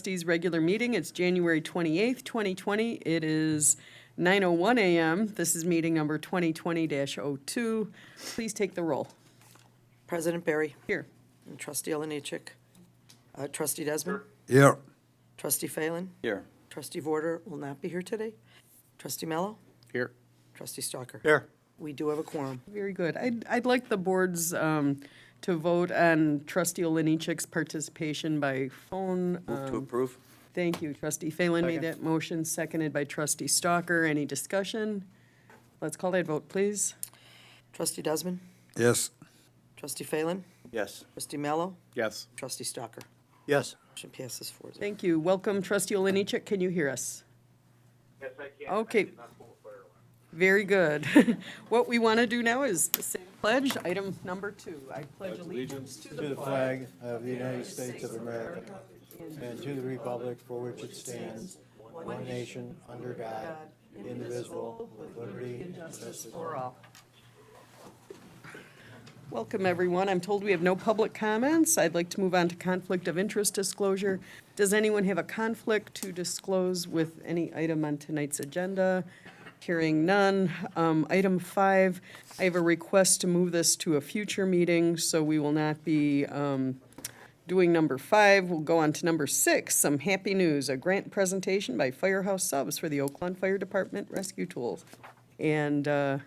Trustees regular meeting. It's January 28th, 2020. It is 9:01 a.m. This is meeting number 2020-02. Please take the roll. President Barry. Here. And Trustee Olenichik. Trustee Desmond. Here. Trustee Phelan. Here. Trustee Vorder will not be here today. Trustee Mello. Here. Trustee Stalker. Here. We do have a quorum. Very good. I'd like the boards to vote on Trustee Olenichik's participation by phone. Move to approve. Thank you. Trustee Phelan made that motion, seconded by Trustee Stalker. Any discussion? Let's call that vote, please. Trustee Desmond. Yes. Trustee Phelan. Yes. Trustee Mello. Yes. Trustee Stalker. Yes. Motion passes 4-0. Thank you. Welcome, Trustee Olenichik. Can you hear us? Yes, I can. Okay. I did not pull the fire alarm. Very good. What we want to do now is the same pledge, item number 2. I pledge allegiance to To the flag of the United States of America and to the republic for which it stands, one nation, under God, indivisible, with liberty and justice for all. Welcome, everyone. I'm told we have no public comments. I'd like to move on to conflict of interest disclosure. Does anyone have a conflict to disclose with any item on tonight's agenda? Hearing none. Item 5, I have a request to move this to a future meeting, so we will not be doing number 5. We'll go on to number 6, some happy news, a grant presentation by Firehouse Subs for the Oakland Fire Department Rescue Tools. And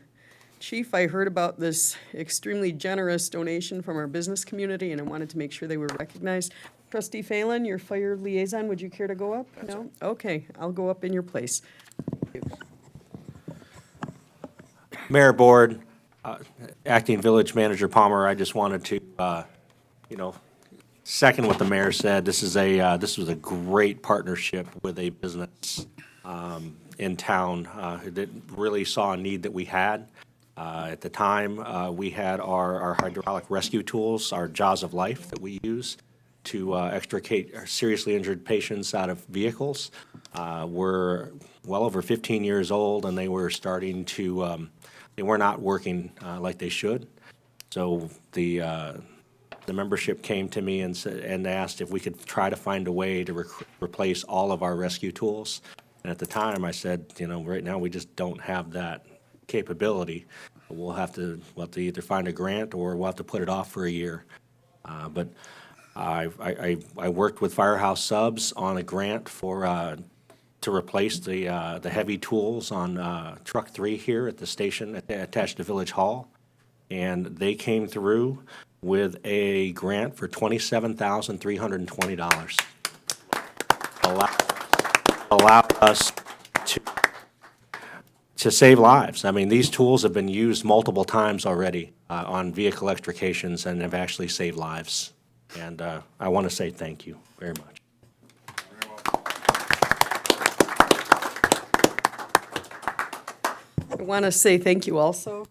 Chief, I heard about this extremely generous donation from our business community, and I wanted to make sure they were recognized. Trustee Phelan, your fire liaison, would you care to go up? No? Okay, I'll go up in your place. Mayor, Board, Acting Village Manager Palmer, I just wanted to, second what the mayor said. This was a great partnership with a business in town that really saw a need that we had. At the time, we had our hydraulic rescue tools, our Jaws of Life that we use to extricate seriously injured patients out of vehicles. Were well over 15 years old, and they were starting to, they were not working like they should. So the membership came to me and asked if we could try to find a way to replace all of our rescue tools. And at the time, I said, right now we just don't have that capability. We'll have to either find a grant or we'll have to put it off for a year. But I worked with Firehouse Subs on a grant for to replace the heavy tools on Truck 3 here at the station attached to Village Hall, and they came through with a grant for $27,320. Allowed us to save lives. I mean, these tools have been used multiple times already on vehicle extrications and have actually saved lives. And I want to say thank you very much. I want to say thank you also.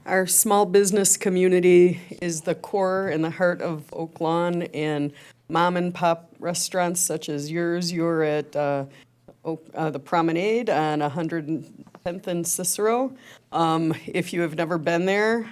Our small business community is the core and the heart of Oak Lawn, and mom and pop restaurants such as yours. You're at the Promenade on 110th and Cicero. If you have never been there,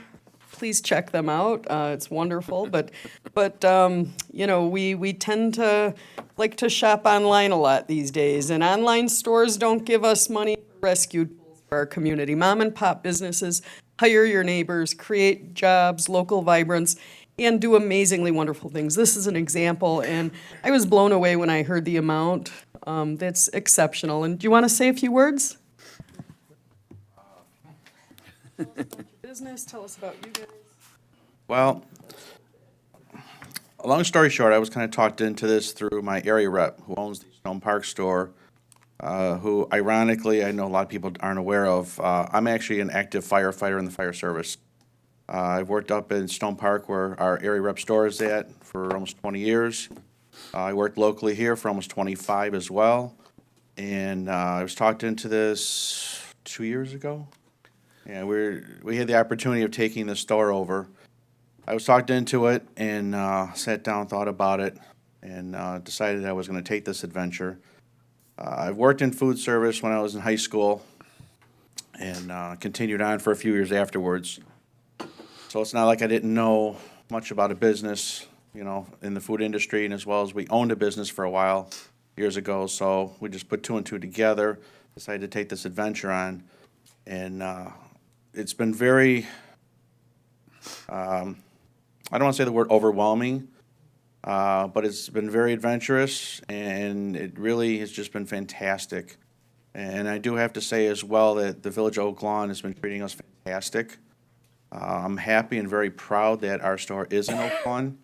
please check them out. It's wonderful, but we tend to like to shop online a lot these days, and online stores don't give us money for rescue tools for our community. Mom and pop businesses hire your neighbors, create jobs, local vibrance, and do amazingly wonderful things. This is an example, and I was blown away when I heard the amount. That's exceptional. And do you want to say a few words? Business, tell us about you guys. Well, a long story short, I was kind of talked into this through my area rep who owns the Stone Park store, who ironically, I know a lot of people aren't aware of. I'm actually an active firefighter in the fire service. I've worked up in Stone Park where our area rep store is at for almost 20 years. I worked locally here for almost 25 as well. And I was talked into this 2 years ago. And we had the opportunity of taking the store over. I was talked into it and sat down, thought about it, and decided I was going to take this adventure. I've worked in food service when I was in high school. and continued on for a few years afterwards. So it's not like I didn't know much about a business, in the food industry, and as well as we owned a business for a while years ago. So we just put two and two together, decided to take this adventure on, and it's been very, I don't want to say the word overwhelming, but it's been very adventurous, and it really has just been fantastic. And I do have to say as well that the Village of Oak Lawn has been treating us fantastic. I'm happy and very proud that our store is in Oak Lawn.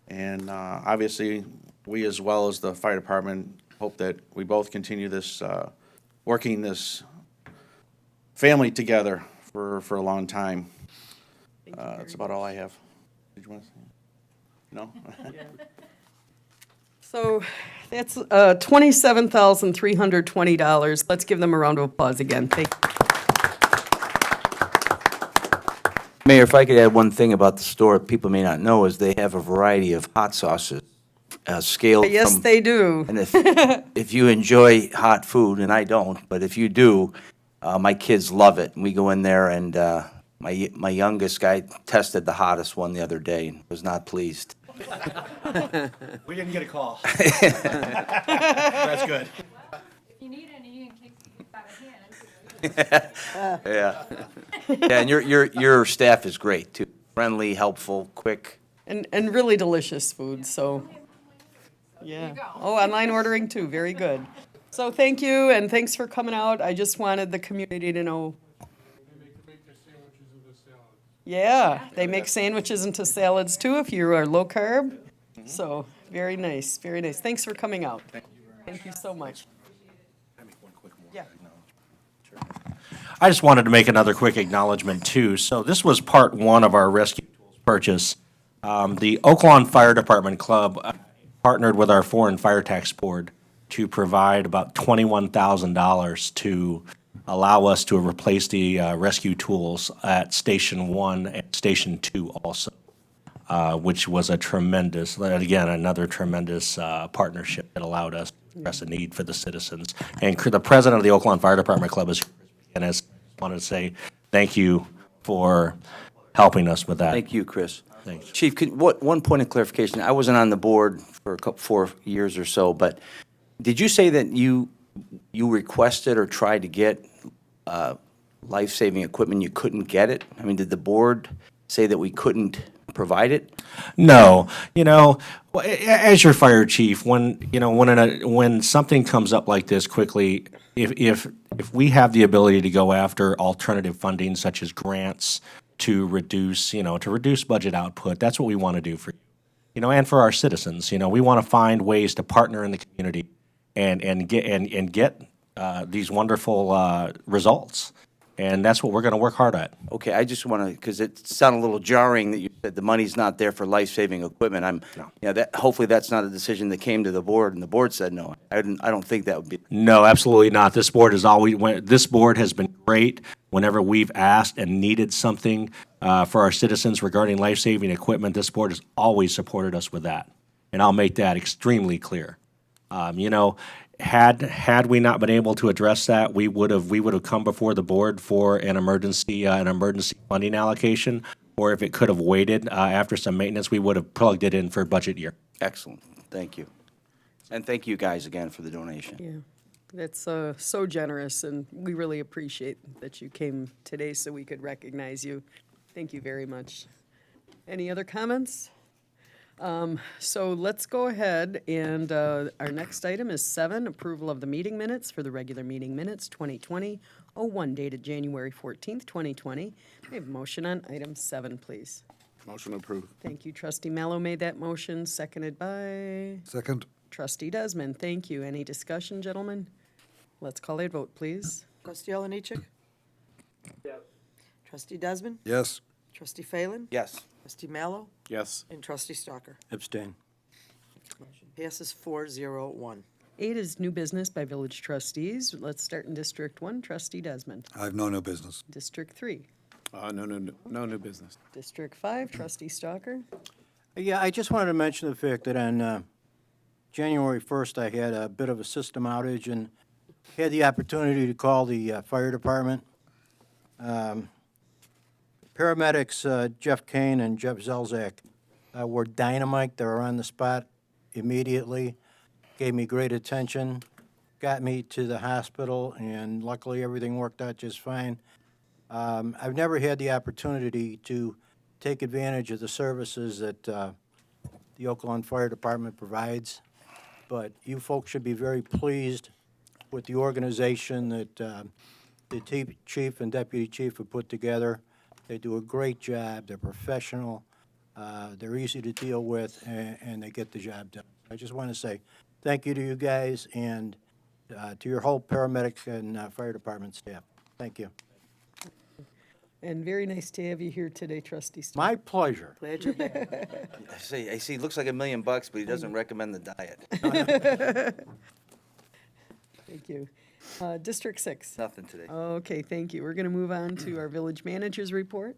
And obviously, we as well as the fire department hope that we both continue this, working this family together for a long time. That's about all I have. Did you want to say? No? So that's $27,320. Let's give them a round of applause again. Thank you. Mayor, if I could add one thing about the store people may not know is they have a variety of hot sauces, scaled Yes, from. they do. And if you enjoy hot food, and I don't, but if you do, my kids love it. And we go in there, and my youngest guy tested the hottest one the other day and was not pleased. We didn't get a call. That's good. If you need any, in case you got a hand. Yeah. Yeah, and your staff is great, too. Friendly, helpful, quick. And really delicious food, so, yeah. Oh, online ordering too, very good. So thank you, and thanks for coming out. I just wanted the community to know. Yeah, they make sandwiches into salads too, if you are low carb. So, very nice, very nice. Thanks for coming out. Thank you so much. Yeah. I just wanted to make another quick acknowledgement too. So this was part one of our rescue tools purchase. The Oak Lawn Fire Department Club partnered with our Foreign Fire Tax Board to provide about $21,000 to allow us to replace the rescue tools at Station 1 and Station 2 also, which was another tremendous partnership that allowed us to address a need for the citizens. And the president of the Oak Lawn Fire Department Club is, and I wanted to say thank you for helping us with that. Thank you, Chris. Thanks. Chief, one point of clarification. I wasn't on the board for 4 years or so, but did you say that you requested or tried to get life-saving equipment, you couldn't get it? I mean, did the board say that we couldn't provide it? No, as your fire chief, when something comes up like this quickly, if we have the ability to go after alternative funding such as grants to reduce budget output, that's what we want to do for you, and for our citizens. We want to find ways to partner in the community and get these wonderful results. And that's what we're going to work hard at. Okay, I just want to, because it sounded a little jarring that you said the money's not there for life-saving equipment. Hopefully that's not a decision that came to the board, and the board said no. I don't think that would be. No, absolutely not. This board this board has been great whenever we've asked and needed something for our citizens regarding life-saving equipment. This board has always supported us with that, and I'll make that extremely clear. Had we not been able to address that, we would have come before the board for an emergency funding allocation, or if it could have waited after some maintenance, we would have plugged it in for budget year. Excellent, thank you. And thank you guys again for the donation. Yeah, that's so generous, and we really appreciate that you came today so we could recognize you. Thank you very much. Any other comments? So let's go ahead, and our next item is 7, approval of the meeting minutes for the regular meeting minutes 2020-01, dated January 14th, 2020. I have a motion on item 7, please. Motion approved. Thank you. Trustee Mallow made that motion, seconded by Second. Trustee Desmond. Thank you. Any discussion, gentlemen? Let's call a vote, please. Trustee Oliniechek? Yes. Trustee Desmond? Yes. Trustee Phelan? Yes. Trustee Mallow? Yes. And Trustee Stalker? Abstain. Motion passes 4-0-1. 8 is new business by village trustees. Let's start in District 1. Trustee Desmond. I have no new business. District 3. No new business. District 5. Trustee Stalker. Yeah, I just wanted to mention the fact that on January 1st, I had a bit of a system outage and had the opportunity to call the fire department. Paramedics Jeff Kane and Jeff Zelzak were dynamite. They were on the spot immediately, gave me great attention, got me to the hospital, and luckily everything worked out just fine. I've never had the opportunity to take advantage of the services that the Oakland Fire Department provides, but you folks should be very pleased with the organization that the chief and deputy chief have put together. They do a great job. They're professional. They're easy to deal with, and they get the job done. I just want to say thank you to you guys and to your whole paramedic and fire department staff. Thank you. And very nice to have you here today, Trustee Stalker. My pleasure. Glad you're here. I see, looks like $1 million, but he doesn't recommend the diet. Thank you. District 6. Nothing today. Okay, thank you. We're going to move on to our village manager's report.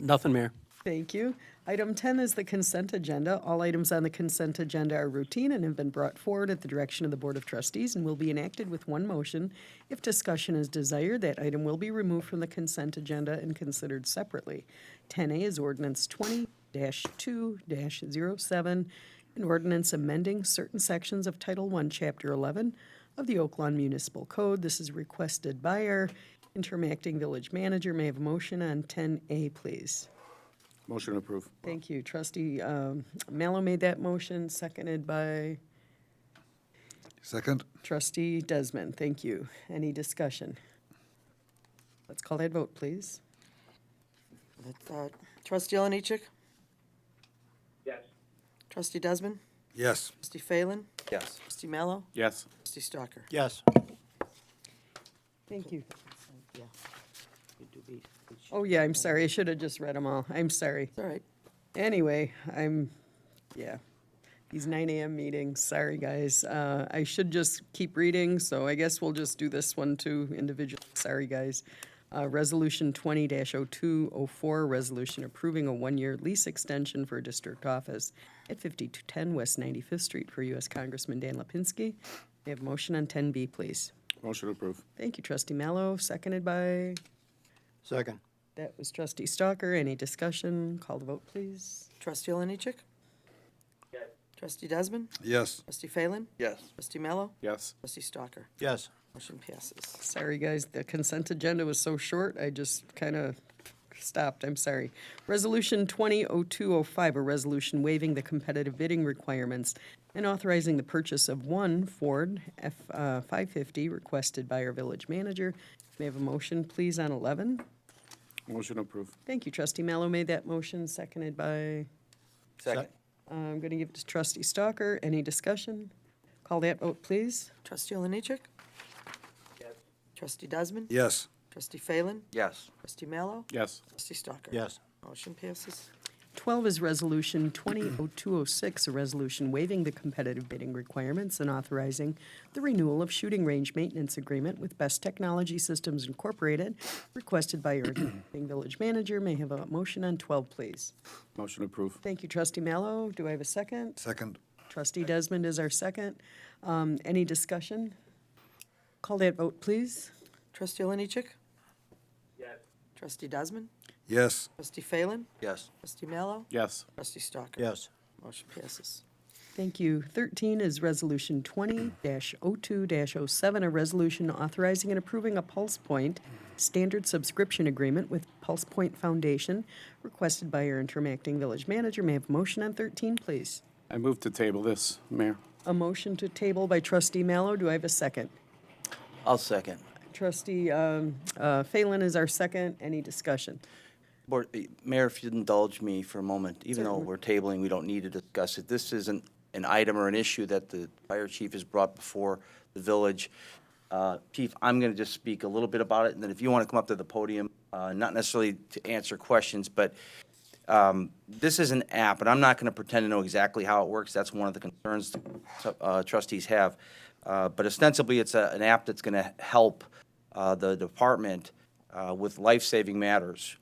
Nothing, Mayor. Thank you. Item 10 is the consent agenda. All items on the consent agenda are routine and have been brought forward at the direction of the Board of Trustees and will be enacted with one motion. If discussion is desired, that item will be removed from the consent agenda and considered separately. 10A is ordinance 20-2-07, an ordinance amending certain sections of Title I, Chapter 11 of the Oak Lawn Municipal Code. This is requested by our interacting village manager. May I have a motion on 10A, please? Motion to approve. Thank you. Trustee Mallow made that motion, seconded by Second? Trustee Desmond. Thank you. Any discussion? Let's call that vote, please. Trustee Oliniechek? Yes. Trustee Desmond? Yes. Trustee Phelan? Yes. Trustee Mallow? Yes. Trustee Stalker? Yes. Thank you. Yeah. Oh, yeah, I'm sorry. I should have just read them all. I'm sorry. It's all right. Anyway, these 9 a.m. meetings, sorry, guys. I should just keep reading, so I guess we'll just do this one too individually. Sorry, guys. Resolution 20-0204, resolution approving a one-year lease extension for a district office at 5210 West 95th Street for U.S. Congressman Dan Lipinski. May I have a motion on 10B, please? Motion to approve. Thank you, Trustee Mallow, seconded by, Second. that was Trustee Stalker. Any discussion? Call the vote, please. Trustee Oliniechek? Yes. Trustee Desmond? Yes. Trustee Phelan? Yes. Trustee Mallow? Yes. Trustee Stalker? Yes. Motion passes. Sorry, guys, the consent agenda was so short, I just kind of stopped, I'm sorry. Resolution 20-0205, a resolution waiving the competitive bidding requirements and authorizing the purchase of one Ford F-550 requested by our village manager. May I have a motion, please, on 11? Motion to approve. Thank you, Trustee Mallow made that motion, seconded by, Second. I'm going to give it to Trustee Stalker. Any discussion? Call that vote, please. Trustee Oliniechek? Yes. Trustee Desmond? Yes. Trustee Phelan? Yes. Trustee Mallow? Yes. Trustee Stalker? Yes. Motion passes. 12 is Resolution 20-0206, a resolution waiving the competitive bidding requirements and authorizing the renewal of shooting range maintenance agreement with Best Technology Systems Incorporated, requested by your village manager. May I have a motion on 12, please? Motion to approve. Thank you, Trustee Mallow. Do I have a second? Second? Trustee Desmond is our second. Any discussion? Call that vote, please. Trustee Oliniechek? Yes. Trustee Desmond? Yes. Trustee Phelan? Yes. Trustee Mallow? Yes. Trustee Stalker? Yes. Motion passes. Thank you. 13 is Resolution 20-02-07, a resolution authorizing and approving a Pulse Point standard subscription agreement with Pulse Point Foundation, requested by your interacting village manager. May I have a motion on 13, please? I move to table this, Mayor. A motion to table by Trustee Mallow. Do I have a second? I'll second. Trustee Phelan is our second. Any discussion? Board, Mayor, if you'd indulge me for a moment, even though Certainly. we're tabling, we don't need to discuss it. This isn't an item or an issue that the fire chief has brought before the village. Chief, I'm going to just speak a little bit about it, and then if you want to come up to the podium, not necessarily to answer questions, but this is an app, and I'm not going to pretend to know exactly how it works. That's one of the concerns trustees have. But ostensibly, it's an app that's going to help the department with life-saving matters.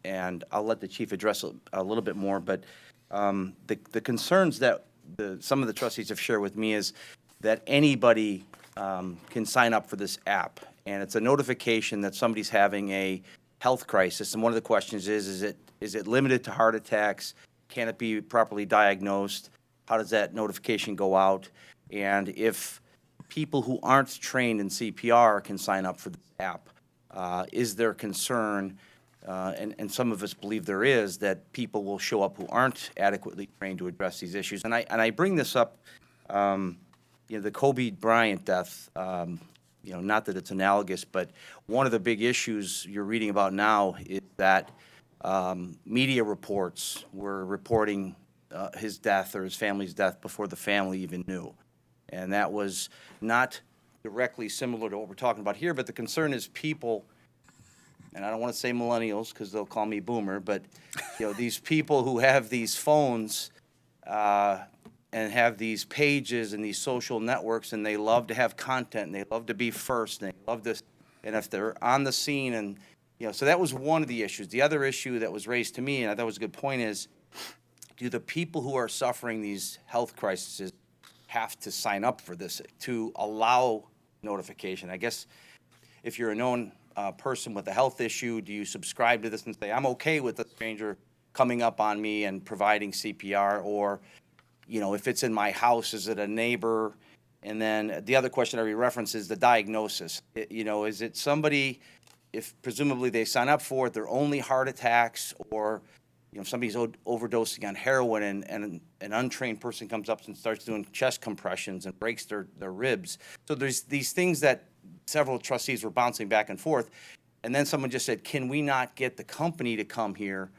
And I'll let the chief address a little bit more, but the concerns that some of the trustees have shared with me is that anybody can sign up for this app. And it's a notification that somebody's having a health crisis. And one of the questions is it limited to heart attacks? Can it be properly diagnosed? How does that notification go out? And if people who aren't trained in CPR can sign up for this app, is there concern, and some of us believe there is, that people will show up who aren't adequately trained to address these issues? And I bring this up, the Kobe Bryant death, not that it's analogous, but one of the big issues you're reading about now is that media reports were reporting his death or his family's death before the family even knew. And that was not directly similar to what we're talking about here, but the concern is people, and I don't want to say millennials because they'll call me boomer, but these people who have these phones and have these pages and these social networks, and they love to have content, and they love to be first, and they love this, and if they're on the scene, and so that was one of the issues. The other issue that was raised to me, and I thought was a good point, is do the people who are suffering these health crises have to sign up for this to allow notification? I guess if you're a known person with a health issue, do you subscribe to this and say, I'm okay with a stranger coming up on me and providing CPR? Or, if it's in my house, is it a neighbor? And then the other question I reference is the diagnosis. Is it somebody, if presumably they sign up for it, they're only heart attacks, or if somebody's overdosing on heroin and an untrained person comes up and starts doing chest compressions and breaks their ribs. So there's these things that several trustees were bouncing back and forth. And then someone just said, can we not get the company to come here,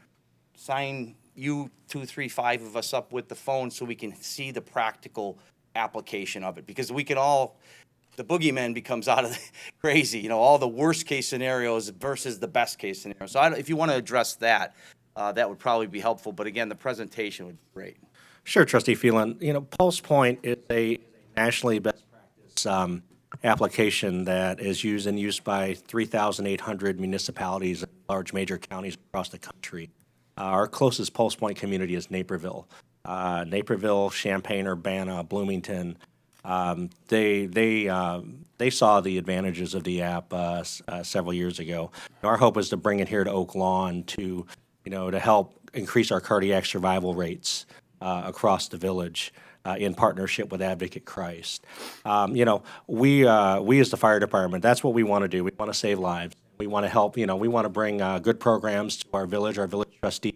sign you 2, 3, 5 of us up with the phone so we can see the practical application of it? Because we can all, the boogeyman becomes out of the crazy, all the worst case scenarios versus the best case scenario. So if you want to address that, that would probably be helpful. But again, the presentation would be great. Sure, Trustee Phelan. Pulse Point is a nationally best practice application that is used by 3,800 municipalities and large major counties across the country. Our closest Pulse Point community is Naperville. Naperville, Champaign, Urbana, Bloomington. They saw the advantages of the app several years ago. Our hope is to bring it here to Oak Lawn to help increase our cardiac survival rates across the village in partnership with Advocate Christ. We as the fire department, that's what we want to do. We want to save lives. We want to help. We want to bring good programs to our village trustees.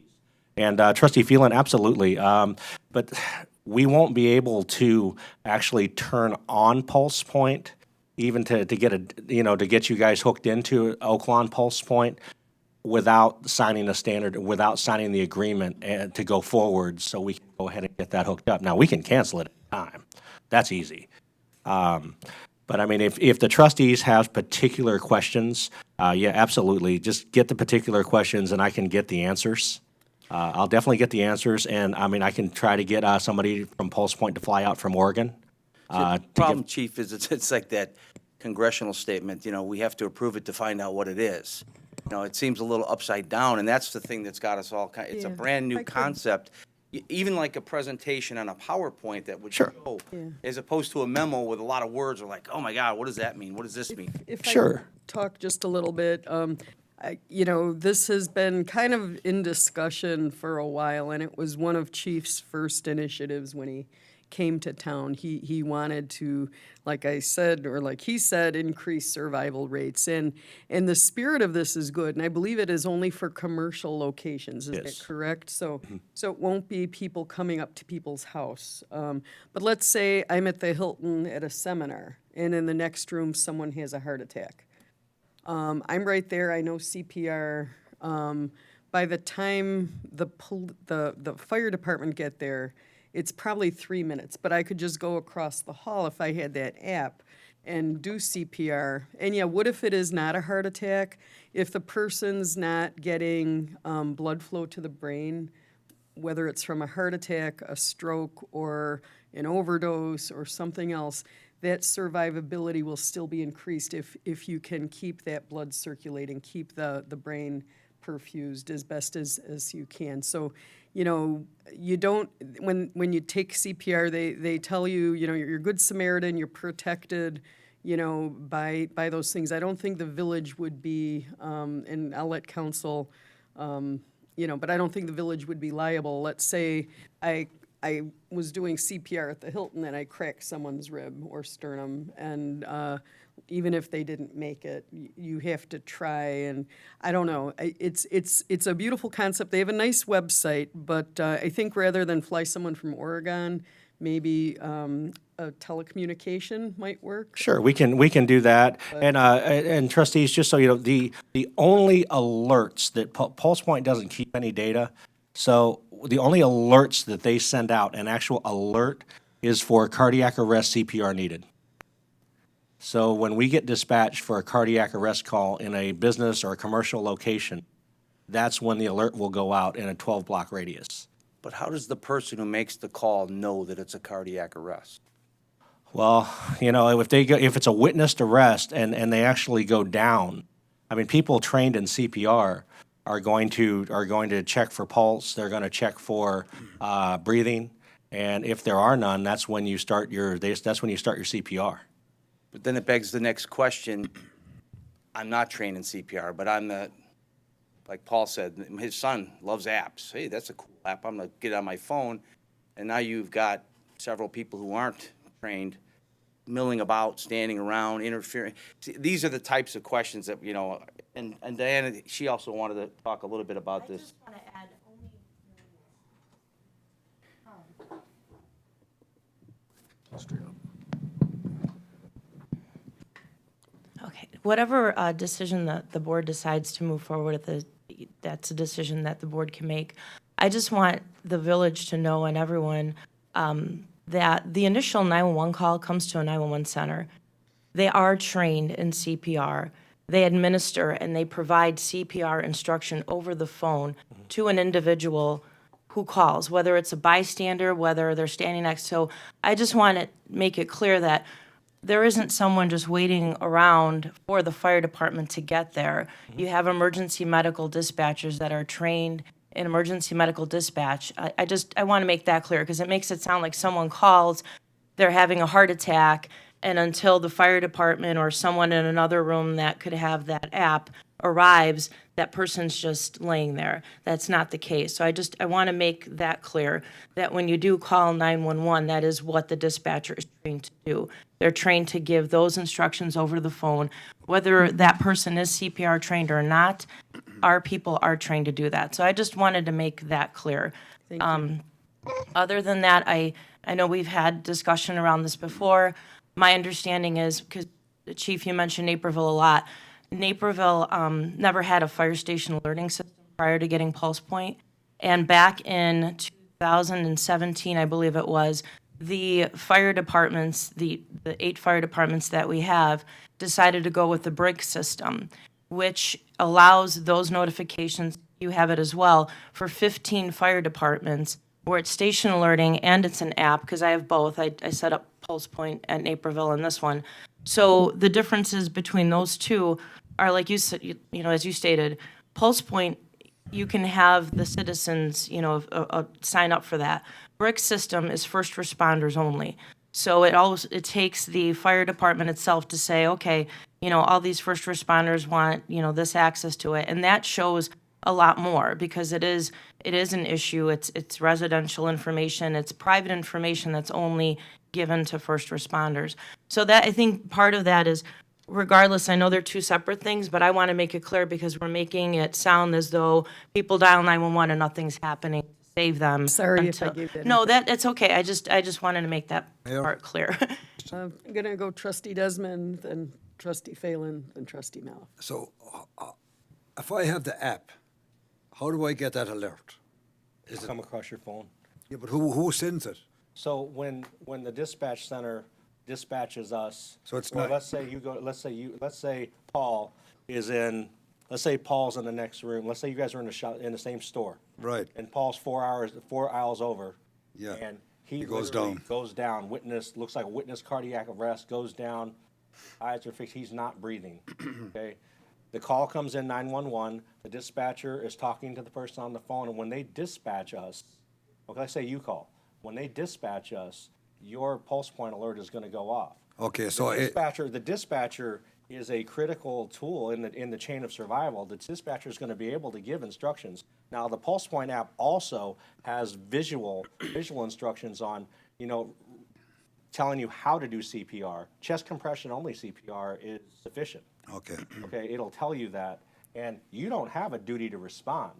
And Trustee Phelan, absolutely. But we won't be able to actually turn on Pulse Point, even to get you guys hooked into Oak Lawn Pulse Point, without signing the agreement and to go forward, so we can go ahead and get that hooked up. Now, we can cancel it at any time. That's easy. But I mean, if the trustees have particular questions, yeah, absolutely. Just get the particular questions and I can get the answers. I'll definitely get the answers, and I mean, I can try to get somebody from Pulse Point to fly out from Oregon. The problem, Chief, is it's like that congressional statement, we have to approve it to find out what it is. It seems a little upside down, and that's the thing that's got us all it's a Yeah, brand if I new could- concept. Even like a presentation on a PowerPoint that would Sure. show, as opposed to a memo with a lot of words, are like, oh my God, what does that mean? What does this mean? If I Sure. could talk just a little bit, this has been kind of in discussion for a while, and it was one of Chief's first initiatives when he came to town. He wanted to, like I said, or like he said, increase survival rates. And the spirit of this is good, and I believe it is only for commercial locations. Is Yes. that correct? So it won't be people coming up to people's house. But let's say I'm at the Hilton at a seminar, and in the next room, someone has a heart attack. I'm right there. I know CPR. By the time the fire department get there, it's probably 3 minutes. But I could just go across the hall if I had that app and do CPR. And yeah, what if it is not a heart attack? If the person's not getting blood flow to the brain, whether it's from a heart attack, a stroke, or an overdose, or something else, that survivability will still be increased if you can keep that blood circulating, keep the brain perfused as best as you can. So, you don't, when you take CPR, they tell you, you're a good Samaritan, you're protected, by those things. I don't think the village would be, and I'll let council, but I don't think the village would be liable. Let's say I was doing CPR at the Hilton and I cracked someone's rib or sternum, and even if they didn't make it, you have to try. And I don't know. It's a beautiful concept. They have a nice website, but I think rather than fly someone from Oregon, maybe a telecommunication might work. Sure, we can do that. And trustees, just so you know, the only alerts that Pulse Point doesn't keep any data. So the only alerts that they send out, an actual alert, is for cardiac arrest CPR needed. So when we get dispatched for a cardiac arrest call in a business or a commercial location, that's when the alert will go out in a 12-block radius. But how does the person who makes the call know that it's a cardiac arrest? Well, if it's a witnessed arrest and they actually go down, I mean, people trained in CPR are going to check for pulse. They're going to check for breathing, and if there are none, that's when you start your CPR. But then it begs the next question. I'm not trained in CPR, but like Paul said, his son loves apps. Hey, that's a cool app. I'm going to get it on my phone. And now you've got several people who aren't trained milling about, standing around, interfering. See, these are the types of questions that, and Diana, she also wanted to talk a little bit about this. I just want to add Okay, whatever decision that the board decides to move forward with, that's a decision that the board can make. I just want the village to know, and everyone, that the initial 911 call comes to a 911 center. They are trained in CPR. They administer and they provide CPR instruction over the phone to an individual who calls, whether it's a bystander, whether they're standing next. So I just want to make it clear that there isn't someone just waiting around for the fire department to get there. You have emergency medical dispatchers that are trained in emergency medical dispatch. I want to make that clear because it makes it sound like someone calls, they're having a heart attack, and until the fire department or someone in another room that could have that app arrives, that person's just laying there. That's not the case. So I want to make that clear, that when you do call 911, that is what the dispatcher is trained to do. They're trained to give those instructions over the phone. Whether that person is CPR trained or not, our people are trained to do that. So I just wanted to make that clear. Other than that, I know we've had discussion around this before. My understanding is, because Chief, you mentioned Naperville a lot, Naperville never had a fire station alerting system prior to getting Pulse Point. And back in 2017, I believe it was, the fire departments, the 8 fire departments that we have, decided to go with the BRIG system, which allows those notifications, you have it as well, for 15 fire departments, where it's station alerting and it's an app, because I have both. I set up Pulse Point at Naperville and this one. So the differences between those two are, like you said, as you stated, Pulse Point, you can have the citizens, sign up for that. BRIC system is first responders only. So it takes the fire department itself to say, okay, all these first responders want, this access to it. And that shows a lot more, because it is an issue. It's residential information. It's private information that's only given to first responders. So that, I think part of that is, regardless, I know they're two separate things, but I want to make it clear because we're making it sound as though people dial 911 and nothing's happening to save them. Sorry if I gave that. No, it's okay. I just wanted to make that part clear. I'm going to go trustee Desmond, then trustee Phelan, then trustee Maliff. So if I have the app, how do I get that alert? Is it, Come across your phone. yeah, but who sends it? So when the dispatch center dispatches us, So it's or not- let's say Paul is in, let's say Paul's in the next room. Let's say you guys are in the same store. Right. And Paul's 4 aisles over. Yeah. And he goes literally down. Goes down. Looks like a witness cardiac arrest. Goes down. Eyes are fixed. He's not breathing. Okay. The call comes in 911. The dispatcher is talking to the person on the phone, and when they dispatch us, okay, let's say you call. When they dispatch us, your Pulse Point alert is going to go off. Okay, so The dispatcher is a critical tool in the chain of survival. The dispatcher is going to be able to give instructions. Now, the Pulse Point app also has visual instructions on, telling you how to do CPR. Chest compression only CPR is sufficient. okay. Okay, it'll tell you that, and you don't have a duty to respond.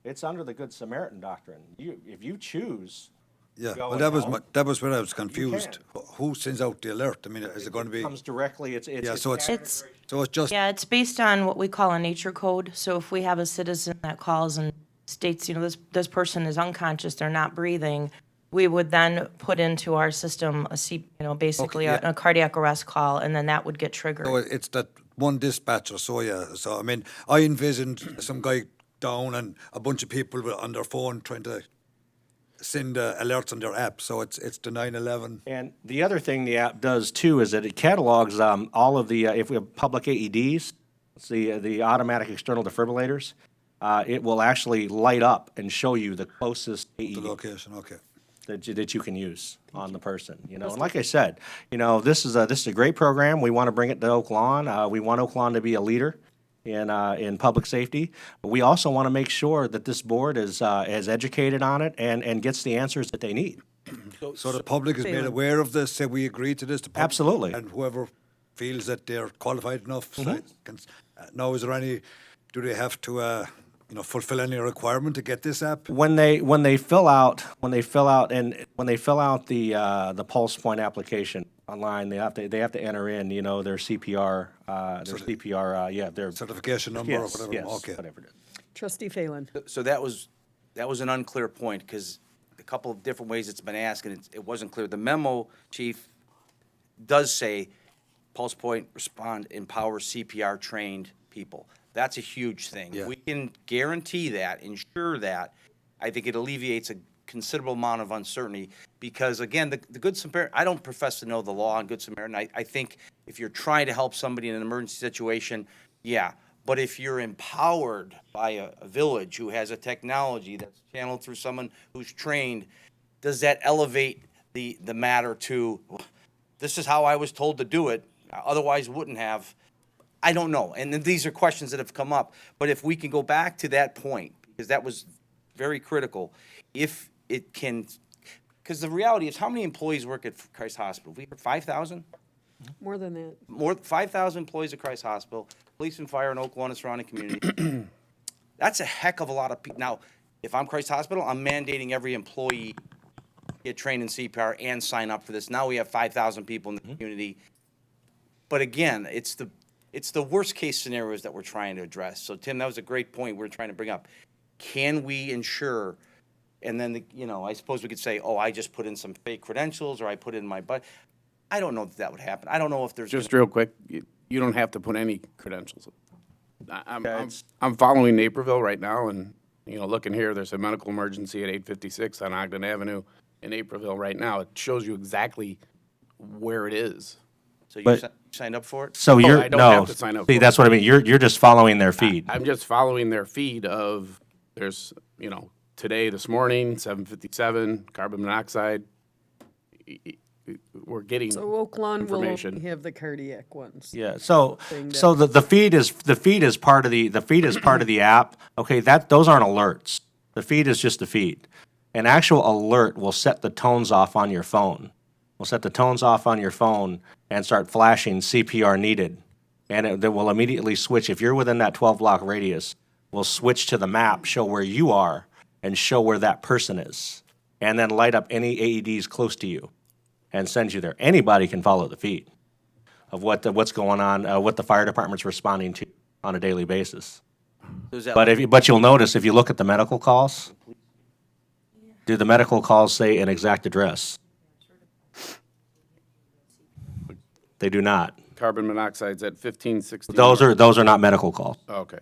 It's under the Good Samaritan doctrine. If you choose. Yeah, go well, and that was help, where I was confused. can. Who sends out the alert? I mean, is it going to be? Comes directly. Yeah, so it's It's, just yeah, it's based on what we call a nature code. So if we have a citizen that calls and states, this person is unconscious, they're not breathing, we would then put into our system basically Okay, yeah. a cardiac arrest call, and then that would get triggered. so it's that one dispatcher. So yeah, so I mean, I envisioned some guy down and a bunch of people on their phone trying to send alerts on their app. So it's the 911. And the other thing the app does too is that it catalogs all of the, if we have public AEDs, it's the automatic external defibrillators, it will actually light up and show you the closest The AED location. Okay. that you can use on the person, And like I said, this is a great program. We want to bring it to Oak Lawn. We want Oak Lawn to be a leader in public safety. But we also want to make sure that this board is educated on it and gets the answers that they need. So the public is made aware of this. Say we agree to this. The Absolutely. And whoever feels that they're qualified enough. Can, now, is there any? Do they have to? Fulfill any requirement to get this app? When they fill out the Pulse Point application online, they have to enter in their CPR their Certification number or whatever. Yes, Okay. whatever it is. Trustee Phelan. So that was an unclear point, because a couple of different ways it's been asked, and it wasn't clear. The memo, Chief, does say Pulse Point empower CPR trained people. That's a huge thing. Yeah. If we can guarantee that, ensure that, I think it alleviates a considerable amount of uncertainty, because again, the Good Samaritan, I don't profess to know the law on Good Samaritan. I think if you're trying to help somebody in an emergency situation, yeah. But if you're empowered by a village who has a technology that's channeled through someone who's trained, does that elevate the matter to, this is how I was told to do it, otherwise wouldn't have? I don't know. And then these are questions that have come up. But if we can go back to that point, because that was very critical, if it can, because the reality is, how many employees work at Christ Hospital? We have 5,000? More than that. More, 5,000 employees at Christ Hospital, police and fire in Oak Lawn and surrounding community. That's a heck of a lot of people. Now, if I'm Christ Hospital, I'm mandating every employee get trained in CPR and sign up for this. Now we have 5,000 people in the community. But again, it's the worst case scenarios that we're trying to address. So Tim, that was a great point we're trying to bring up. Can we ensure, and then, I suppose we could say, oh, I just put in some fake credentials, or I put in my butt. I don't know that would happen. I don't know if there's. Just real quick, you don't have to put any credentials. Okay, I'm following Naperville right now, and, looking here, there's a medical emergency at 856 on Ogden Avenue in Naperville right now. It shows you exactly where it is. So you But- signed up for it? So I don't have to sign up See, for that's it. what I mean. You're just following their feed. I'm just following their feed of, there's, today, this morning, 7:57, carbon monoxide. We're getting So Oak Lawn will information. only have the cardiac ones. Yeah, so Thing that- so the feed is part of the app. Okay, those aren't alerts. The feed is just the feed. An actual alert will set the tones off on your phone. Will set the tones off on your phone and start flashing CPR needed, and it will immediately switch. If you're within that 12-block radius, will switch to the map, show where you are, and show where that person is, and then light up any AEDs close to you, and send you there. Anybody can follow the feed of what's going on, what the fire department's responding to on a daily basis. Is that But you'll notice if you look at the medical calls, do the medical calls say an exact address? They do not. Carbon monoxide's at 1560. Those are not medical calls. Okay.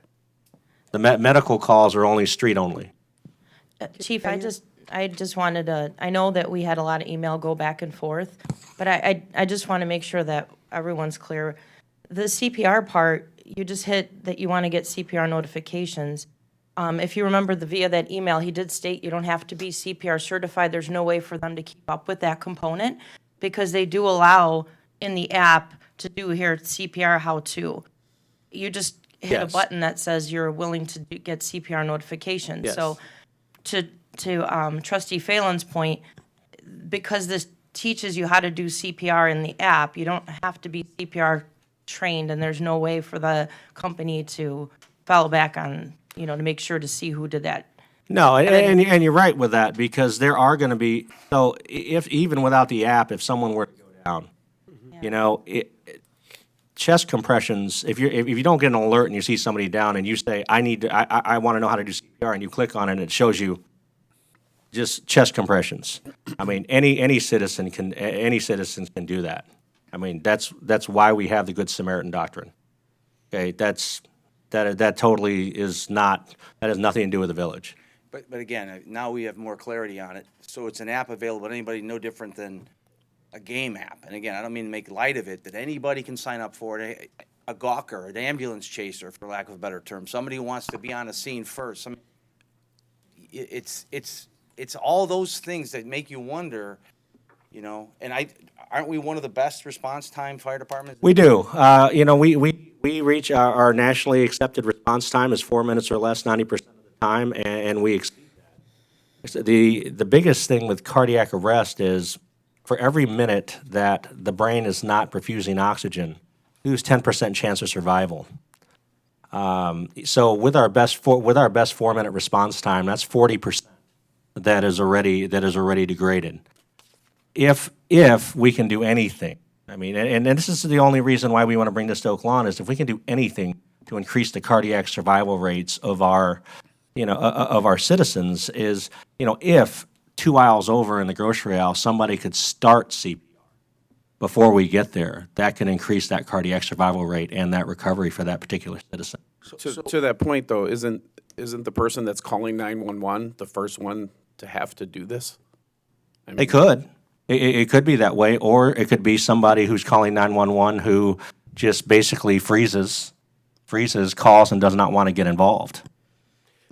The medical calls are only street only. Chief, I just wanted to, I know that we had a lot of email go back and forth, but I just want to make sure that everyone's clear. The CPR part, you just hit that you want to get CPR notifications. If you remember via that email, he did state you don't have to be CPR certified. There's no way for them to keep up with that component, because they do allow in the app to do here CPR how-to. You just hit a Yes. button that says you're willing to get CPR notification. Yes. So to Trustee Phelan's point, because this teaches you how to do CPR in the app, you don't have to be CPR trained, and there's no way for the company to follow back on, to make sure to see who did that. No, and you're right with that, because there are going to be, so if, even without the app, if someone were to go down, chest compressions, if you don't get an alert and you see somebody down and you say, I want to know how to do CPR, and you click on it and it shows you just chest compressions. I mean, any citizen can do that. I mean, that's why we have the Good Samaritan doctrine. Okay, that totally is not, that has nothing to do with the village. But again, now we have more clarity on it. So it's an app available to anybody, no different than a game app. And again, I don't mean to make light of it, that anybody can sign up for it. A gawker, an ambulance chaser, for lack of a better term, somebody who wants to be on a scene first. It's all those things that make you wonder, and aren't we one of the best response time fire departments? We do. We reach our nationally accepted response time is 4 minutes or less 90% of the time, and we exceed that. The biggest thing with cardiac arrest is for every minute that the brain is not perfusing oxygen, you lose 10% chance of survival. So with our best 4 minute response time, that's 40% that is already degraded. If we can do anything, I mean, and this is the only reason why we want to bring this to Oak Lawn, is if we can do anything to increase the cardiac survival rates of our citizens, is, if 2 aisles over in the grocery aisle, somebody could start CPR before we get there, that can increase that cardiac survival rate and that recovery for that particular citizen. To that point, though, isn't the person that's calling 911 the first one to have to do this? I mean, They could. It could be that way, or it could be somebody who's calling 911 who just basically freezes, calls, and does not want to get involved.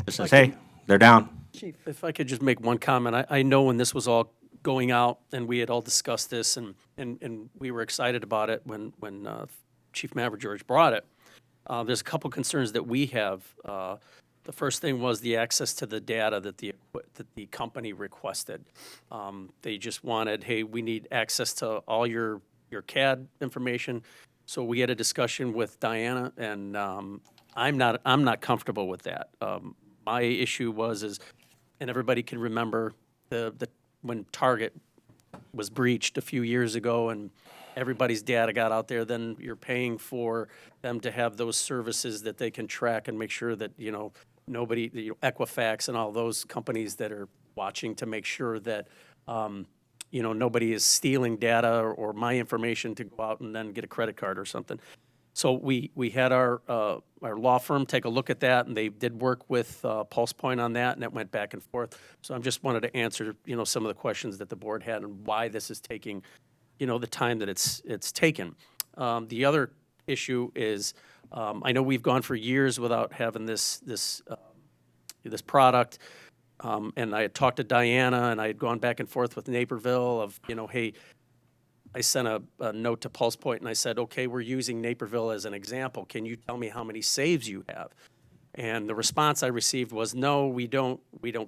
Just says, hey, they're down. If I could just make one comment, I know when this was all going out and we had all discussed this and we were excited about it when Chief Maverick George brought it. There's a couple concerns that we have. The first thing was the access to the data that the company requested. They just wanted, hey, we need access to all your CAD information. So we had a discussion with Diana, and I'm not comfortable with that. My issue was, and everybody can remember when Target was breached a few years ago, and everybody's data got out there. Then you're paying for them to have those services that they can track and make sure that nobody, Equifax and all those companies that are watching to make sure that nobody is stealing data or my information to go out and then get a credit card or something. So we had our law firm take a look at that, and they did work with Pulse Point on that, and it went back and forth. So I just wanted to answer some of the questions that the board had and why this is taking the time that it's taken. The other issue is I know we've gone for years without having this product, and I had talked to Diana, and I had gone back and forth with Naperville of hey. I sent a note to Pulse Point and I said, okay, we're using Naperville as an example. Can you tell me how many saves you have? And the response I received was, no, we don't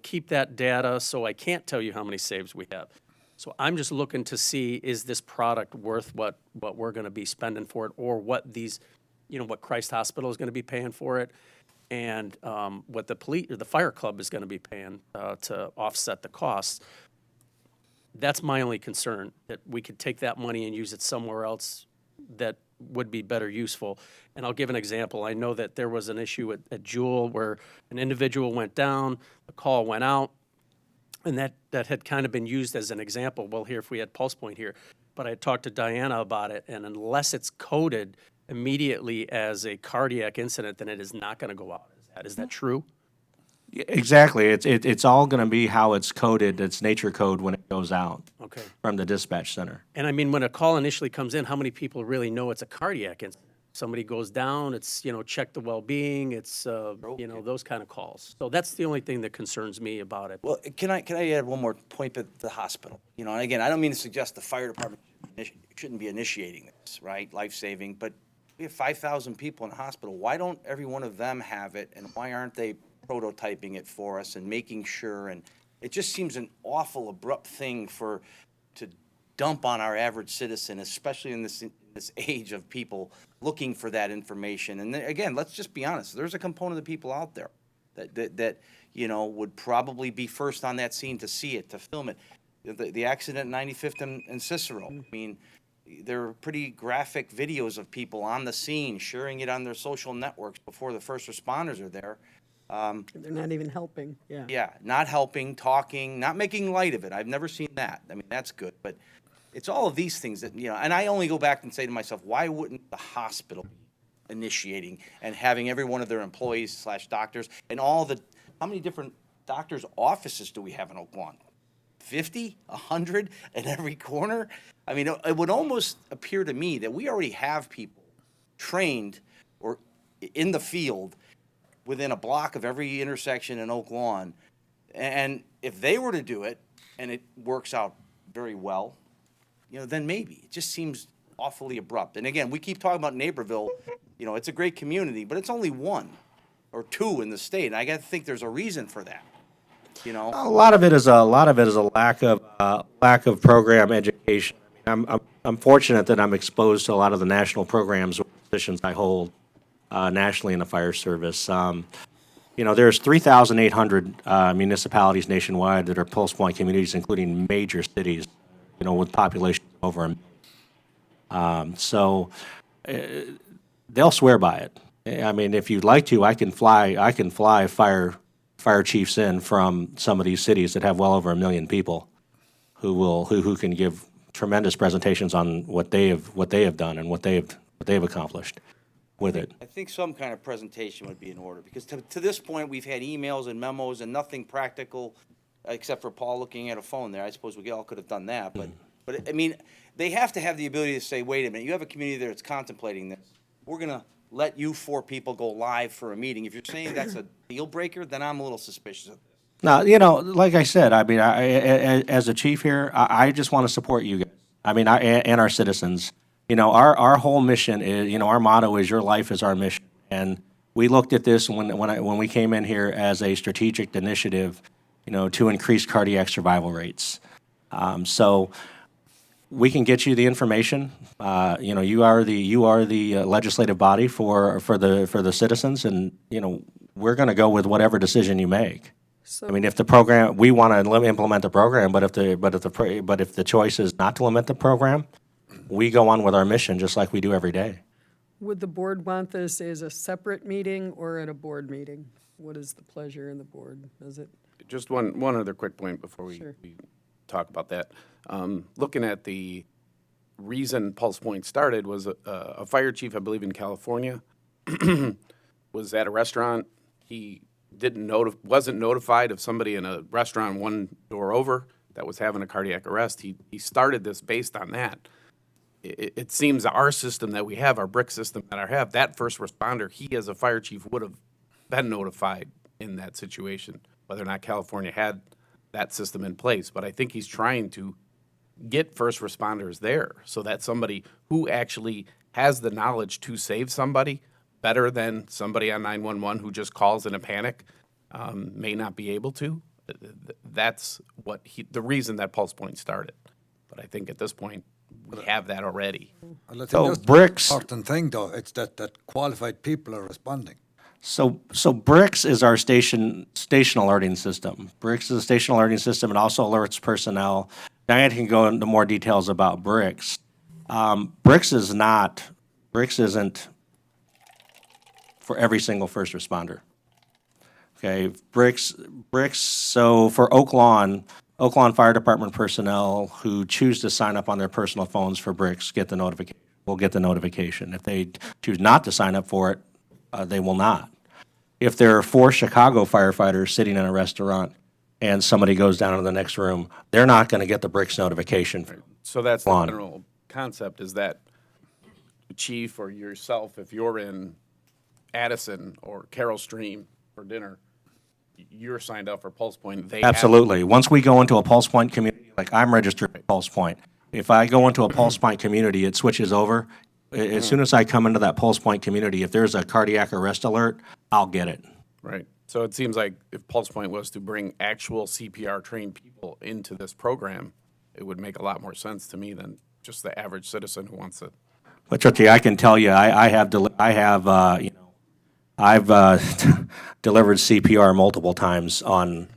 keep that data, so I can't tell you how many saves we have. So I'm just looking to see, is this product worth what we're going to be spending for it, or what what Christ Hospital is going to be paying for it, and what the police or the fire club is going to be paying to offset the costs. That's my only concern, that we could take that money and use it somewhere else that would be better useful. And I'll give an example. I know that there was an issue at Jewel where an individual went down, the call went out, and that had kind of been used as an example. Well, here, if we had Pulse Point here, but I talked to Diana about it, and unless it's coded immediately as a cardiac incident, then it is not going to go out. Is that true? Exactly. It's all going to be how it's coded, its nature code when it goes out from the dispatch center. And I mean, when a call initially comes in, how many people really know it's a cardiac incident? Somebody goes down, it's, check the well-being, it's, those kind of calls. So that's the only thing that concerns me about it. Well, can I add one more point to the hospital? And again, I don't mean to suggest the fire department should shouldn't be initiating this, right? Life-saving, but we have 5,000 people in the hospital. Why don't every one of them have it, and why aren't they prototyping it for us and making sure? And it just seems an awful abrupt thing to dump on our average citizen, especially in this age of people looking for that information. And then, again, let's just be honest. There's a component of people out there that would probably be first on that scene to see it, to film it. The accident at 95th and Cicero. I mean, there are pretty graphic videos of people on the scene sharing it on their social networks before the first responders are there. They're not even helping, yeah. Yeah, not helping, talking, not making light of it. I've never seen that. I mean, that's good. But it's all of these things that, and I only go back and say to myself, why wouldn't the hospital be initiating and having every one of their employees / doctors and how many different doctors' offices do we have in Oak Lawn? 50, 100 in every corner? I mean, it would almost appear to me that we already have people trained or in the field within a block of every intersection in Oak Lawn. And if they were to do it and it works out very well, then maybe. It just seems awfully abrupt. And again, we keep talking about Naperville. It's a great community, but it's only one or two in the state. And I got to think there's a reason for that. A lot of it is a lack of program education. I'm fortunate that I'm exposed to a lot of the national programs or positions I hold nationally in the fire service. There's 3,800 municipalities nationwide that are pulse point communities, including major cities, with populations over a million. So they'll swear by it. I mean, if you'd like to, I can fly fire chiefs in from some of these cities that have well over 1 million people who can give tremendous presentations on what they have done and what they've accomplished with it. I think some kind of presentation would be in order, because to this point, we've had emails and memos and nothing practical, except for Paul looking at a phone there. I suppose we all could have done that, but I mean, they have to have the ability to say, wait a minute, you have a community there that's contemplating this. We're going to let you 4 people go live for a meeting. If you're saying that's a deal breaker, then I'm a little suspicious of this. Now, like I said, I mean, as a chief here, I just want to support you guys. I mean, and our citizens. Our whole mission is, our motto is "Your life is our mission." And we looked at this when we came in here as a strategic initiative, to increase cardiac survival rates. So we can get you the information. You are the legislative body for the citizens, and we're going to go with whatever decision you make. So, I mean, if the program, we want to implement the program, but if the choice is not to implement the program, we go on with our mission just like we do every day. would the board want this as a separate meeting or at a board meeting? What is the pleasure in the board? Is it? Just one other quick point before we Sure. talk about that. Looking at the reason Pulse Point started was a fire chief, I believe in California, was at a restaurant. He wasn't notified of somebody in a restaurant one door over that was having a cardiac arrest. He started this based on that. It seems our system that we have, our brick system that I have, that first responder, he as a fire chief would have been notified in that situation, whether or not California had that system in place. But I think he's trying to get first responders there so that somebody who actually has the knowledge to save somebody better than somebody on 911 who just calls in a panic may not be able to. That's the reason that Pulse Point started. But I think at this point, we have that already. Well, I think So that's bricks- the important thing, though. It's that qualified people are responding. So BRICS is our station alerting system. BRICS is a station alerting system. It also alerts personnel. Diane can go into more details about BRICS. BRICS isn't for every single first responder. Okay, BRICS, so for Oak Lawn Fire Department personnel who choose to sign up on their personal phones for BRICS will get the notification. If they choose not to sign up for it, they will not. If there are 4 Chicago firefighters sitting in a restaurant and somebody goes down to the next room, they're not going to get the BRICS notification. So that's the Lawn. general concept, is that chief or yourself, if you're in Addison or Carroll Stream for dinner, you're signed up for Pulse Point. They have- Absolutely. Once we go into a Pulse Point community, like I'm registered at Pulse Point, If I go into a pulse point community, it switches over. As soon as I come into that pulse point community, if there's a cardiac arrest alert, I'll get it. Right. So it seems like if Pulse Point was to bring actual CPR trained people into this program, it would make a lot more sense to me than just the average citizen who wants it. But Trustee, I can tell you, I've delivered CPR multiple times on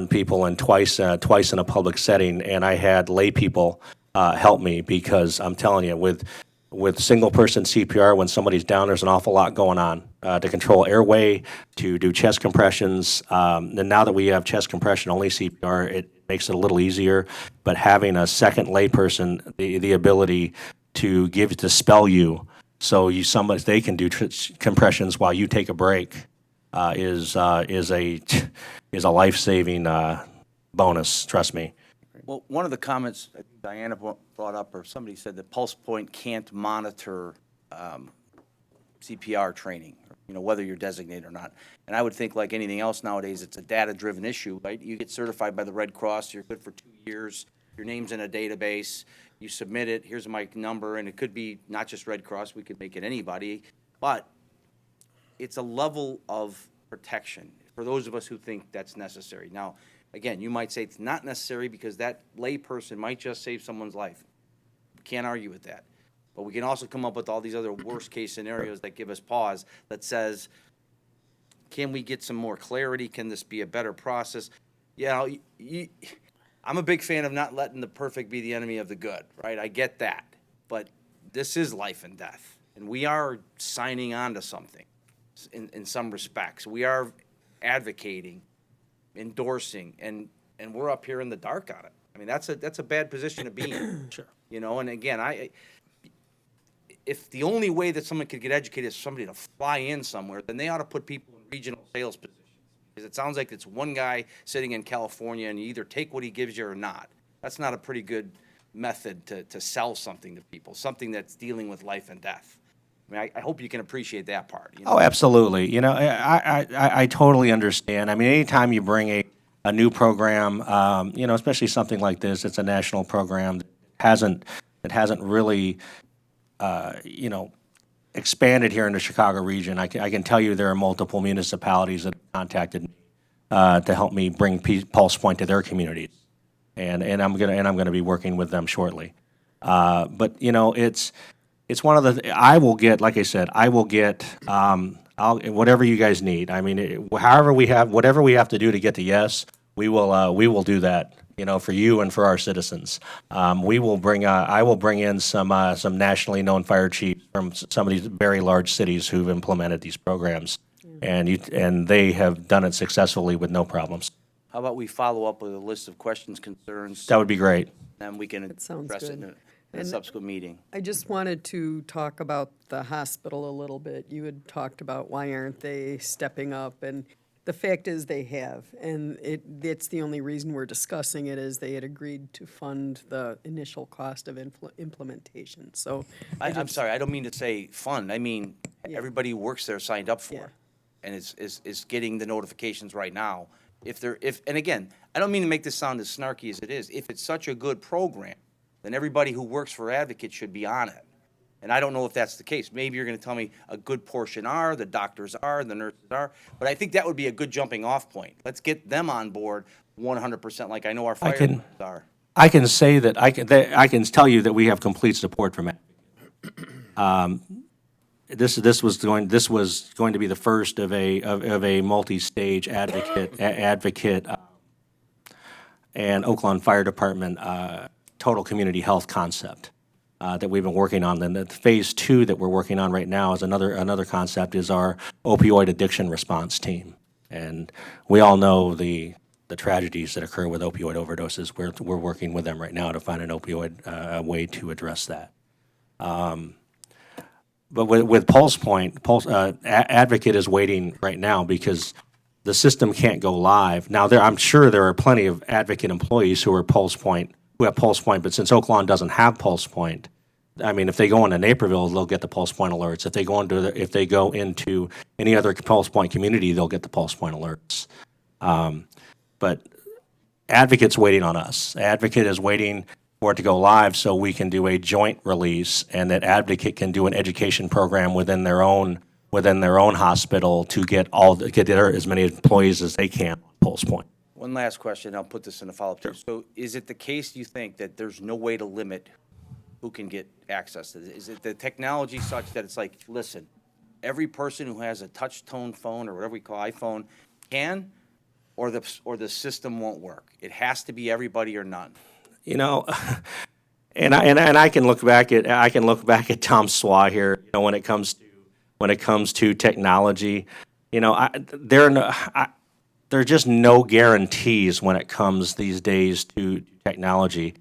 people, and twice in a public setting, and I had lay people help me, because I'm telling you, with single person CPR, when somebody's down, there's an awful lot going on to control airway, to do chest compressions. And now that we have chest compression only CPR, it makes it a little easier. But having a second layperson, the ability to spell you, so they can do compressions while you take a break, is a life-saving bonus. Trust me. Well, one of the comments I think Diana brought up, or somebody said that Pulse Point can't monitor CPR training, whether you're designated or not. And I would think, like anything else nowadays, it's a data-driven issue, right? You get certified by the Red Cross, you're good for 2 years, your name's in a database, you submit it, here's my number, and it could be not just Red Cross, we could make it anybody, but it's a level of protection for those of us who think that's necessary. Now, again, you might say it's not necessary because that layperson might just save someone's life. Can't argue with that. But we can also come up with all these other worst-case scenarios that give us pause, that says, can we get some more clarity? Can this be a better process? I'm a big fan of not letting the perfect be the enemy of the good, right? I get that. But this is life and death, and we are signing on to something in some respects. We are advocating, endorsing, and we're up here in the dark on it. I mean, that's a bad position to be in. Sure. And again, if the only way that someone could get educated is for somebody to fly in somewhere, then they ought to put people in regional sales positions. Because it sounds like it's one guy sitting in California, and you either take what he gives you or not. That's not a pretty good method to sell something to people, something that's dealing with life and death. I mean, I hope you can appreciate that part. Oh, absolutely. I totally understand. I mean, anytime you bring a new program, especially something like this, it's a national program that hasn't really, expanded here in the Chicago region. I can tell you there are multiple municipalities that have contacted me to help me bring Pulse Point to their communities, and I'm gonna be working with them shortly. But it's one of the, I will get, like I said, whatever you guys need. I mean, whatever we have to do to get to yes, we will do that, for you and for our citizens. I will bring in some nationally known fire chiefs from some of these very large cities who've implemented these programs, and they have done it successfully with no problems. How about we follow up with a list of questions, concerns, That would be great. and we can sounds address it good. in a subsequent meeting. I just wanted to talk about the hospital a little bit. You had talked about why aren't they stepping up, and the fact is they have, and it's the only reason we're discussing it is they had agreed to fund the initial cost of implementation, so. I'm sorry, I don't mean to say fun. I mean, everybody who works there signed up for Yeah. it, and is getting the notifications right now. And again, I don't mean to make this sound as snarky as it is. If it's such a good program, then everybody who works for Advocate should be on it. And I don't know if that's the case. Maybe you're going to tell me a good portion are, the doctors are, the nurses are. But I think that would be a good jumping off point. Let's get them on board 100%, like I know our firefighters are. I can say that I can tell you that we have complete support from Advocate. This was going to be the first of a multi-stage Advocate and Oakland Fire Department total community health concept that we've been working on. Then the phase 2 that we're working on right now is another concept is our opioid addiction response team, and we all know the tragedies that occur with opioid overdoses. We're working with them right now to find an opioid way to address that. But with Pulse Point, Advocate is waiting right now because the system can't go live. Now, I'm sure there are plenty of Advocate employees who have Pulse Point, but since Oakland doesn't have Pulse Point, I mean, if they go into Naperville, they'll get the Pulse Point alerts. If they go into any other Pulse Point community, they'll get the Pulse Point alerts. But Advocate's waiting on us. Advocate is waiting for it to go live so we can do a joint release and that Advocate can do an education program within their own hospital to get as many employees as they can on Pulse Point. One last question, I'll put this in a follow-up too. So is it the case, you think, that there's no way to limit who can get access to this? Is it the technology such that it's like, listen, every person who has a touch-tone phone or whatever we call iPhone can, or the system won't work? It has to be everybody or none. You know, and I can look back at Tom Swa here. You know, when it comes to technology, you know, there are just no guarantees when it comes these days to technology.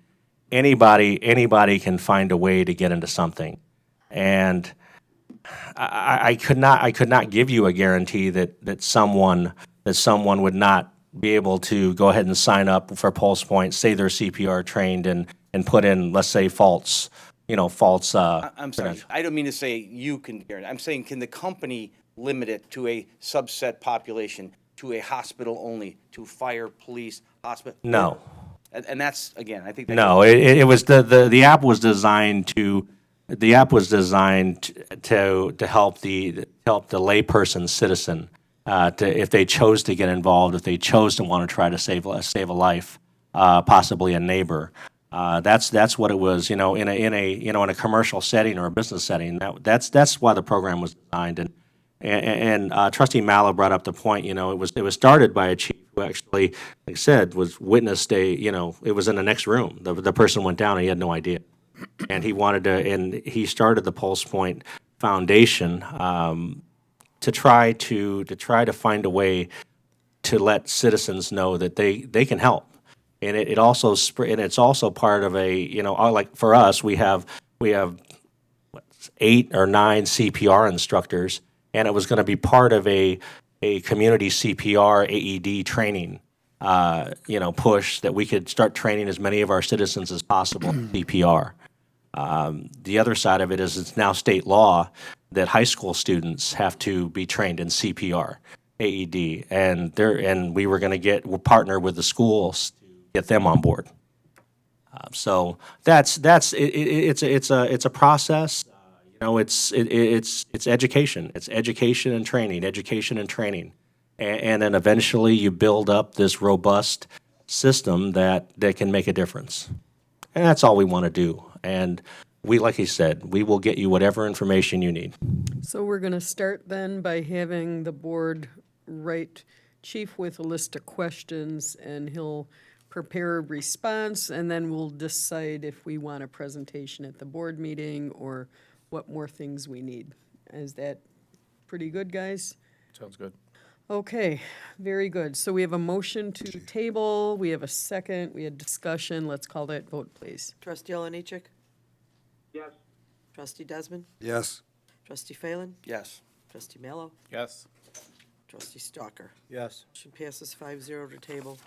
Anybody can find a way to get into something, and I could not give you a guarantee that someone would not be able to go ahead and sign up for Pulse Point, say they're CPR trained, and put in, let's say, false. I'm sorry, I don't mean to say you can guarantee. I'm saying, can the company limit it to a subset population, to a hospital only, to fire, police, hospital? No. And that's, again, I think that's. No, it was the app was designed to help the layperson citizen if they chose to get involved, if they chose to want to try to save a life, possibly a neighbor. That's what it was. You know, in a commercial setting or a business setting. That's why the program was designed. And Trustee Mallow brought up the point. You know, it was started by a chief who actually, like I said, was witnessed it was in the next room. The person went down and he had no idea. And he started the Pulse Point Foundation to try to find a way to let citizens know that they can help. And it's also part of like for us, we have 8 or 9 CPR instructors, and it was going to be part of a community CPR AED training push that we could start training as many of our citizens as possible in CPR. The other side of it is it's now state law that high school students have to be trained in CPR, AED, and we'll partner with the schools to get them on board. So it's a process. It's education. It's education and training, and then eventually you build up this robust system that can make a difference. And that's all we want to do. And like he said, we will get you whatever information you need. So we're going to start then by having the board write Chief with a list of questions, and he'll prepare a response, and then we'll decide if we want a presentation at the board meeting or what more things we need. Is that pretty good, guys? Sounds good. Okay, very good. So we have a motion to table, we have a second, we had discussion. Let's call that vote, please. Trustee Oliniechek? Yes. Trustee Desmond? Yes. Trustee Phelan? Yes. Trustee Mallow? Yes. Trustee Stalker? Yes. Motion passes 5-0 to table.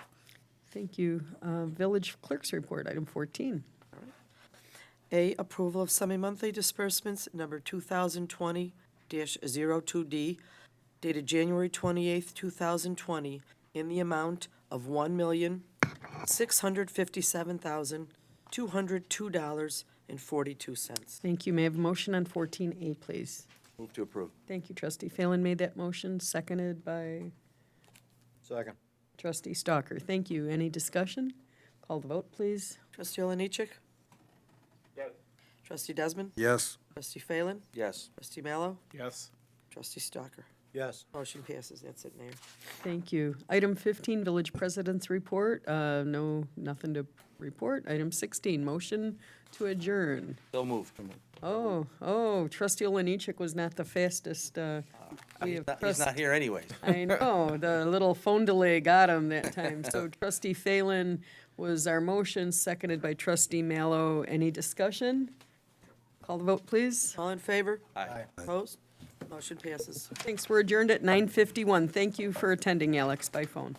Thank you. Village Clerk's Report, item 14. A, approval of semi-monthly disbursements number 2020-02D dated January 28th, 2020, in the amount of $1,657,202.42. Thank you. May I have a motion on 14A, please? Move to approve. Thank you. Trustee Phelan made that motion, seconded by Second. Trustee Stalker. Thank you. Any discussion? Call the vote, please. Trustee Oliniechek? Yes. Trustee Desmond? Yes. Trustee Phelan? Yes. Trustee Mallow? Yes. Trustee Stalker? Yes. Motion passes. That's it, Mayor. Thank you. Item 15, Village President's Report. Nothing to report. Item 16, motion to adjourn. So moved. Trustee Oliniechek was not the fastest. He's not here anyways. I know, the little phone delay got him that time. So Trustee Phelan was our motion, seconded by Trustee Mallow. Any discussion? Call the vote, please. All in favor? Aye. Opposed? Motion passes. Thanks. We're adjourned at 9:51. Thank you for attending, Alex, by phone.